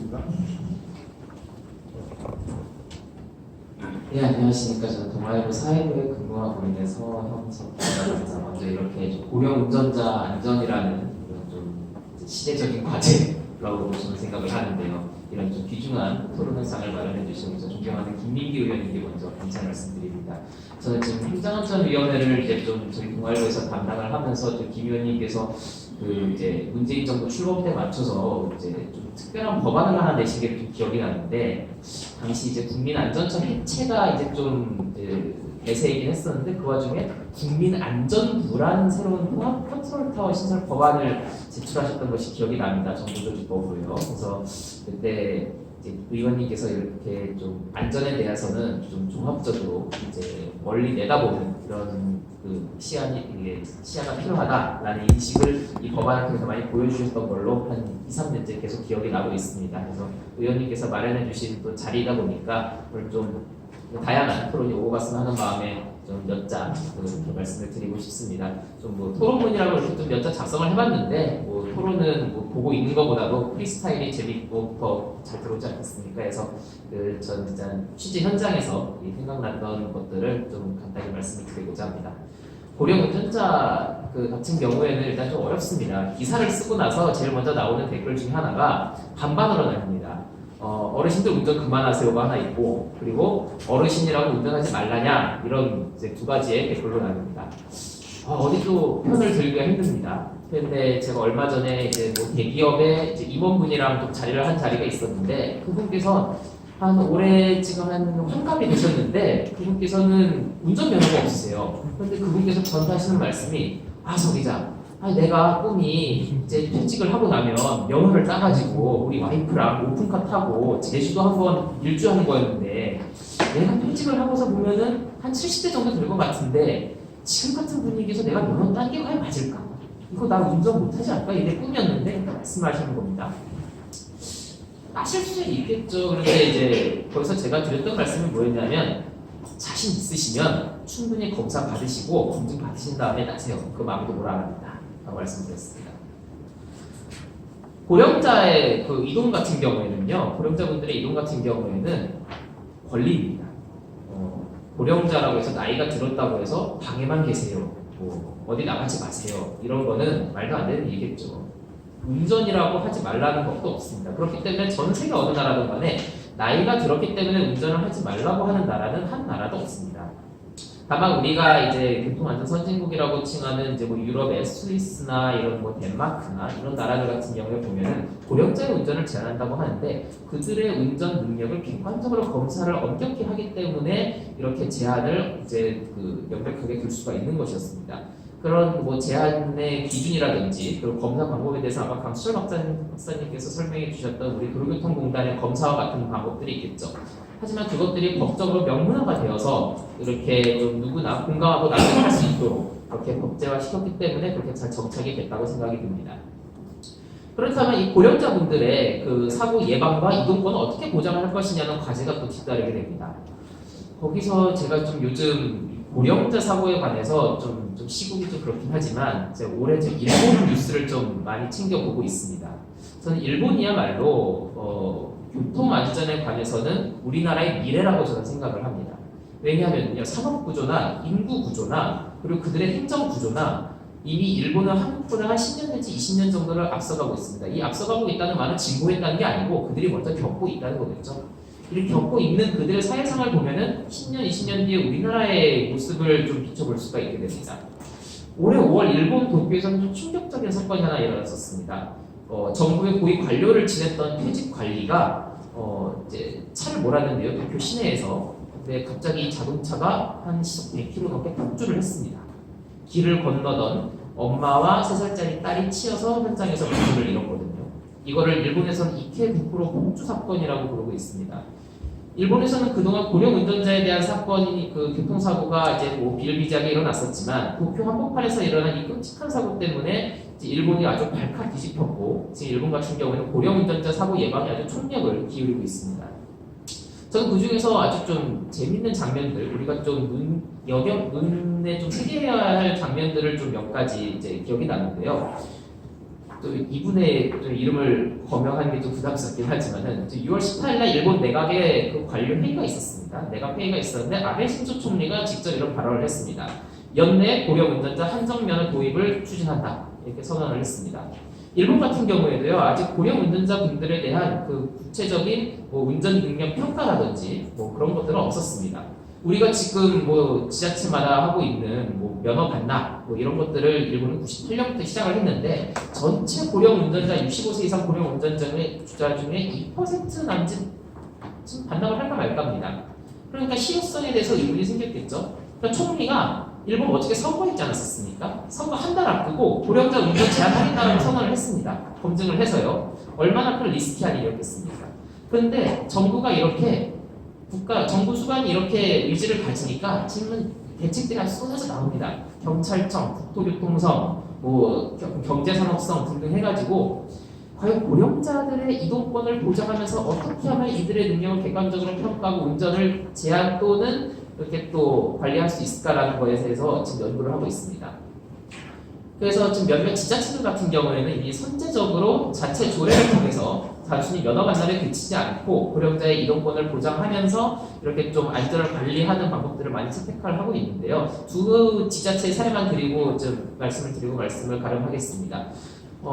있습니다. 네, 안녕하십니까. 저는 동아일보 사회부에 근무하고 있는 서형석입니다. 먼저 이렇게 좀 고령 운전자 안전이라는 이런 좀 시대적인 과제라고 저는 생각을 하는데요. 이런 좀 귀중한 토론 현상을 마련해 주시면서 존경하는 김민기 의원님께 먼저 감사 말씀드립니다. 저는 지금 행정안전위원회를 이제 좀 저희 동아일보에서 담당을 하면서 김 의원님께서 이제 문재인 정부 출범 때 맞춰서 이제 좀 특별한 법안을 하나 내신 게 좀 기억이 나는데, 당시 이제 국민안전처 해체가 이제 좀 대세이긴 했었는데, 그 와중에 국민안전부라는 새로운 통합 컨트롤타워 신설 법안을 제출하셨던 것이 기억이 납니다. 정부조직법으로요. 그래서 그때 이제 의원님께서 이렇게 좀 안전에 대해서는 좀 종합적으로 이제 멀리 내다보는 그런 시야가 필요하다라는 인식을 이 법안을 통해서 많이 보여주셨던 걸로 한 2, 3년째 계속 기억이 나고 있습니다. 그래서 의원님께서 마련해 주신 또 자리이다 보니까 오늘 좀 다양한 토론이 오고 갔으면 하는 마음에 좀 몇 장 이렇게 말씀을 드리고 싶습니다. 좀 뭐 토론문이라고 이렇게 좀 몇 장 작성을 해봤는데, 뭐 토론은 뭐 보고 있는 것보다도 프리스타일이 재밌고 더 잘 들어오지 않겠습니까? 그래서 저는 일단 취재 현장에서 생각났던 것들을 좀 간단히 말씀을 드리고자 합니다. 고령 운전자 같은 경우에는 일단 좀 어렵습니다. 기사를 쓰고 나서 제일 먼저 나오는 댓글 중에 하나가 반반으로 나뉩니다. 어르신들 운전 그만하세요가 하나 있고, 그리고 어르신이라고 운전하지 말라냐, 이런 이제 두 가지의 댓글로 나눕니다. 어디 또 편을 들기가 힘듭니다. 그런데 제가 얼마 전에 이제 뭐 대기업의 이제 임원분이랑 좀 자리를 한 자리가 있었는데, 그분께서 올해 지금 환갑이 되셨는데, 그분께서는 운전면허가 없으세요. 그런데 그분께서 저한테 하시는 말씀이, 서 기자, 내가 꿈이 이제 퇴직을 하고 나면 면허를 따가지고 우리 와이프랑 오픈카 타고 제주도 한번 일주하는 거였는데, 내가 퇴직을 하고서 보면은 한 70대 정도 될 것 같은데, 지금 같은 분위기에서 내가 면허 딴 게 과연 맞을까? 이거 나 운전 못하지 않을까? 이게 꿈이었는데 말씀하시는 겁니다. 아실 수 있겠죠. 그런데 이제 거기서 제가 드렸던 말씀이 뭐였냐면, 자신 있으시면 충분히 검사 받으시고 검증 받으신 다음에 나세요. 그럼 아무도 뭐라 안 합니다. 라고 말씀드렸습니다. 고령자의 이동 같은 경우에는요, 고령자분들의 이동 같은 경우에는 권리입니다. 고령자라고 해서 나이가 들었다고 해서 방에만 계세요, 뭐 어디 나가지 마세요, 이런 거는 말도 안 되는 얘기겠죠. 운전이라고 하지 말라는 것도 없습니다. 그렇기 때문에 전 세계 어느 나라든 간에 나이가 들었기 때문에 운전을 하지 말라고 하는 나라는 한 나라도 없습니다. 다만 우리가 이제 교통안전 선진국이라고 칭하는 이제 뭐 유럽의 스위스나 이런 뭐 덴마크나 이런 나라들 같은 경우에 보면은 고령자의 운전을 제한한다고 하는데, 그들의 운전 능력을 객관적으로 검사를 엄격히 하기 때문에 이렇게 제한을 이제 명백하게 둘 수가 있는 것이었습니다. 그런 뭐 제한의 기준이라든지 그리고 검사 방법에 대해서 아마 강수철 박사님께서 설명해 주셨던 우리 도로교통공단의 검사와 같은 방법들이 있겠죠. 하지만 그것들이 법적으로 명문화가 되어서 이렇게 좀 누구나 공감하고 납득할 수 있도록 그렇게 법제화 시켰기 때문에 그렇게 잘 정착이 됐다고 생각이 듭니다. 그렇다면 이 고령자분들의 사고 예방과 이동권을 어떻게 보장할 것이냐는 과제가 또 뒤따르게 됩니다. 거기서 제가 좀 요즘 고령자 사고에 관해서 좀 시국이 좀 그렇긴 하지만 올해 일본 뉴스를 좀 많이 챙겨보고 있습니다. 저는 일본이야말로 교통안전에 관해서는 우리나라의 미래라고 저는 생각을 합니다. 왜냐하면 산업구조나 인구구조나 그리고 그들의 행정구조나 이미 일본은 한국보다 한 10년 내지 20년 정도를 앞서가고 있습니다. 이 앞서가고 있다는 말은 진보했다는 게 아니고 그들이 먼저 겪고 있다는 거겠죠. 이렇게 겪고 있는 그들의 사회생활을 보면은 10년, 20년 뒤에 우리나라의 모습을 좀 비춰볼 수가 있게 됩니다. 올해 5월 일본 도쿄에서는 좀 충격적인 사건이 하나 일어났었습니다. 정부의 고위 관료를 지냈던 퇴직 관리가 이제 차를 몰았는데요, 도쿄 시내에서. 근데 갑자기 자동차가 한 시속 100km 넘게 폭주를 했습니다. 길을 건너던 엄마와 3살짜리 딸이 치여서 현장에서 목숨을 잃었거든요. 이거를 일본에서는 이케부쿠로 폭주 사건이라고 부르고 있습니다. 일본에서는 그동안 고령 운전자에 대한 사건이 교통사고가 이제 뭐 비일비재하게 일어났었지만, 도쿄 한복판에서 일어난 이 끔찍한 사고 때문에 이제 일본이 아주 발칵 뒤집혔고, 지금 일본 같은 경우에는 고령 운전자 사고 예방에 아주 총력을 기울이고 있습니다. 저는 그 중에서 아주 좀 재밌는 장면들, 우리가 좀 눈에 좀 새겨야 할 장면들을 좀 몇 가지 이제 기억이 나는데요. 또 이분의 좀 이름을 거명하는 게 좀 부담스럽긴 하지만은 6월 18일 날 일본 내각의 그 관련 회의가 있었습니다. 내각 회의가 있었는데 아베 신조 총리가 직접 이런 발언을 했습니다. 연내 고령 운전자 한정면허 도입을 추진한다. 이렇게 선언을 했습니다. 일본 같은 경우에도요, 아직 고령 운전자분들에 대한 그 구체적인 뭐 운전 능력 평가라든지 뭐 그런 것들은 없었습니다. 우리가 지금 뭐 지자체마다 하고 있는 뭐 면허 반납 뭐 이런 것들을 일본은 98년부터 시작을 했는데 전체 고령 운전자 65세 이상 고령 운전자의 주자 중에 2% 남짓 지금 반납을 할까 말까입니다. 그러니까 실효성에 대해서 의문이 생겼겠죠. 그러니까 총리가 일본 어저께 선거했지 않았었습니까? 선거 한 달 앞두고 고령자 운전 제한하겠다라고 선언을 했습니다. 검증을 해서요. 얼마나 큰 리스키한 일이었겠습니까? 그런데 정부가 이렇게 정부 수반이 이렇게 의지를 가지니까 지금은 대책들이 아주 쏟아져 나옵니다. 경찰청, 국토교통성, 뭐 경제산업성 등등 해가지고 과연 고령자들의 이동권을 보장하면서 어떻게 하면 이들의 능력을 객관적으로 평가하고 운전을 제한 또는 이렇게 또 관리할 수 있을까라는 거에 대해서 지금 연구를 하고 있습니다. 그래서 지금 몇몇 지자체들 같은 경우에는 이 선제적으로 자체 조례를 통해서 단순히 면허 반납에 그치지 않고 고령자의 이동권을 보장하면서 이렇게 좀 안전을 관리하는 방법들을 많이 채택을 하고 있는데요. 두 지자체의 사례만 드리고 좀 말씀을 가름하겠습니다.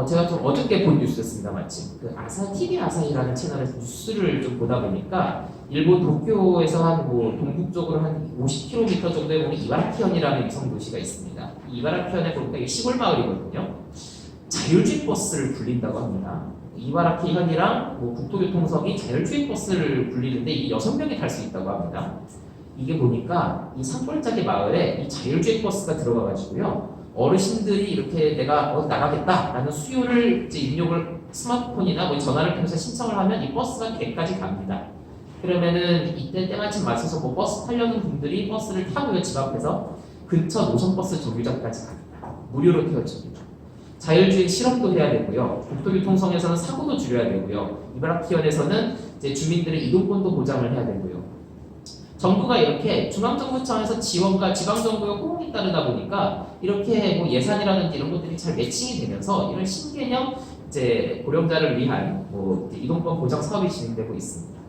제가 좀 어저께 본 뉴스였습니다. 마침 그 TV 아사히라는 채널에서 뉴스를 좀 보다 보니까 일본 도쿄에서 한 뭐 동북 쪽으로 한 50km 정도에 보면 이바라키현이라는 위성 도시가 있습니다. 이바라키현에 보니까 이게 시골 마을이거든요. 자율주행 버스를 굴린다고 합니다. 이바라키현이랑 뭐 국토교통성이 자율주행 버스를 굴리는데 이 6명이 탈 수 있다고 합니다. 이게 보니까 이 산골짜기 마을에 이 자율주행 버스가 들어가가지고요. 어르신들이 이렇게 내가 나가겠다라는 수요를 이제 입력을 스마트폰이나 뭐 전화를 통해서 신청을 하면 이 버스가 객까지 갑니다. 그러면은 이때 때마침 맞춰서 뭐 버스 타려는 분들이 버스를 타고요 집 앞에서 근처 노선버스 정류장까지 갑니다. 무료로 태워줍니다. 자율주행 실험도 해야 되고요. 국토교통성에서는 사고도 줄여야 되고요. 이바라키현에서는 이제 주민들의 이동권도 보장을 해야 되고요. 정부가 이렇게 중앙정부청에서 지원과 지방정부의 호응이 따르다 보니까 이렇게 뭐 예산이라든지 이런 것들이 잘 매칭이 되면서 이런 신개념 이제 고령자를 위한 뭐 이동권 보장 사업이 진행되고 있습니다.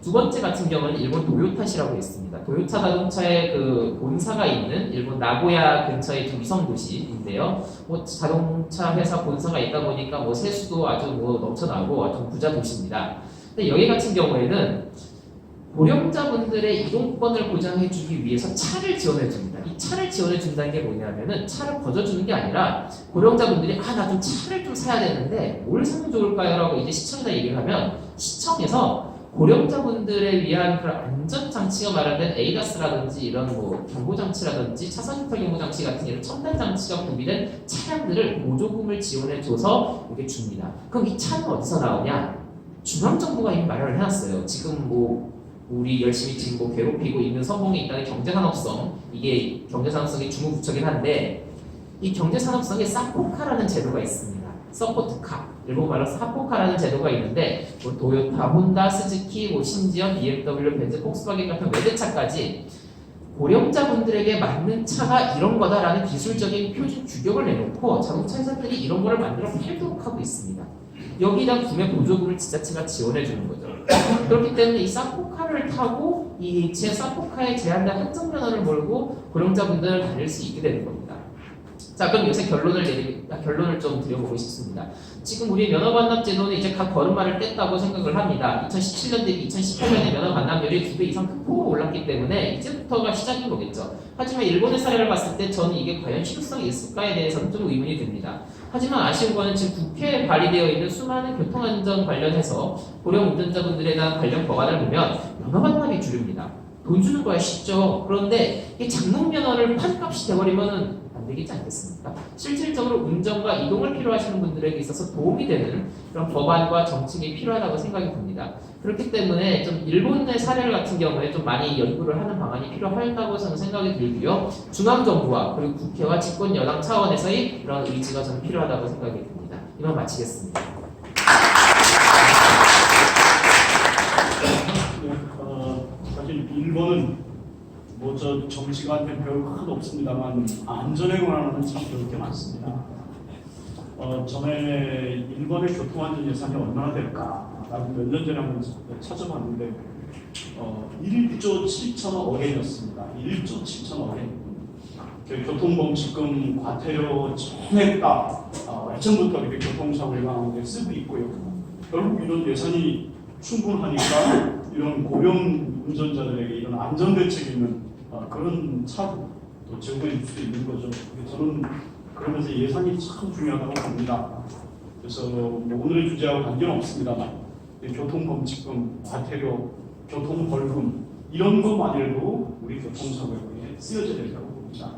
두 번째 같은 경우는 일본 도요타시라고 있습니다. 도요타 자동차의 그 본사가 있는 일본 나고야 근처의 두 위성 도시인데요. 뭐 자동차 회사 본사가 있다 보니까 뭐 세수도 아주 뭐 넘쳐나고 아주 부자 도시입니다. 근데 여기 같은 경우에는 고령자분들의 이동권을 보장해주기 위해서 차를 지원해줍니다. 이 차를 지원해준다는 게 뭐냐면은 차를 거저주는 게 아니라 고령자분들이 나 좀 차를 좀 사야 되는데 뭘 사면 좋을까요? 라고 이제 시청에다 얘기를 하면 시청에서 고령자분들에 위한 그런 안전장치가 마련된 에이다스라든지 이런 뭐 경보장치라든지 차선유타 경보장치 같은 이런 첨단 장치가 구비된 차량들을 보조금을 지원해줘서 이렇게 줍니다. 그럼 이 차는 어디서 나오냐? 중앙정부가 이미 마련을 해놨어요. 지금 뭐 우리 열심히 지금 뭐 괴롭히고 있는 선봉에 있다는 경제산업성, 이게 경제산업성의 주무부처긴 한데 이 경제산업성에 사포카라는 제도가 있습니다. 서포트카, 일본 말로 사포카라는 제도가 있는데 뭐 도요타, 혼다, 스즈키, 뭐 심지어 BMW, 벤츠, 폭스바겐 같은 외제차까지 고령자분들에게 맞는 차가 이런 거다라는 기술적인 표준 규격을 내놓고 자동차 회사들이 이런 거를 만들어 팔도록 하고 있습니다. 여기다 구매 보조금을 지자체가 지원해 주는 거죠. 그렇기 때문에 이 사포카를 타고 이 제 사포카에 제한된 한정면허를 몰고 고령자분들을 다닐 수 있게 되는 겁니다. 자, 그럼 요새 결론을 좀 드려보고 싶습니다. 지금 우리 면허 반납 제도는 이제 각 걸음마를 뗐다고 생각을 합니다. 2017년 대비 2018년에 면허 반납률이 2배 이상 큰 폭으로 올랐기 때문에 이제부터가 시작인 거겠죠. 하지만 일본의 사례를 봤을 때 저는 이게 과연 실효성이 있을까에 대해서는 좀 의문이 듭니다. 하지만 아쉬운 거는 지금 국회에 발의되어 있는 수많은 교통안전 관련해서 고령 운전자분들에 대한 관련 법안을 보면 면허 반납이 주류입니다. 돈 주는 거야 쉽죠. 그런데 이 장롱 면허를 판값이 돼버리면은 안 되겠지 않겠습니까? 실질적으로 운전과 이동을 필요하시는 분들에게 있어서 도움이 되는 그런 법안과 정책이 필요하다고 생각이 듭니다. 그렇기 때문에 좀 일본의 사례를 같은 경우에 좀 많이 연구를 하는 방안이 필요하다고 저는 생각이 들고요. 중앙정부와 그리고 국회와 집권 여당 차원에서의 그런 의지가 저는 필요하다고 생각이 듭니다. 이만 마치겠습니다. 사실 일본은 뭐 저 정치가한테 별거 하나도 없습니다만 안전에 관한 참 배울 게 많습니다. 전에 일본의 교통안전 예산이 얼마나 될까? 라고 몇 년 전에 한번 찾아봤는데 1조 7천억 엔이었습니다. 1조 7천억 엔. 교통범칙금 과태료 전액다 예전부터 이렇게 교통사고 예방하는 데 쓰고 있고요. 결국 이런 예산이 충분하니까 이런 고령 운전자들에게 이런 안전대책 있는 그런 차도 또 제공해 줄 수 있는 거죠. 저는 그러면서 예산이 참 중요하다고 봅니다. 그래서 뭐 오늘의 주제하고 관계는 없습니다만 교통범칙금, 과태료, 교통벌금 이런 것만이라도 우리 교통사고에 쓰여져야 된다고 봅니다.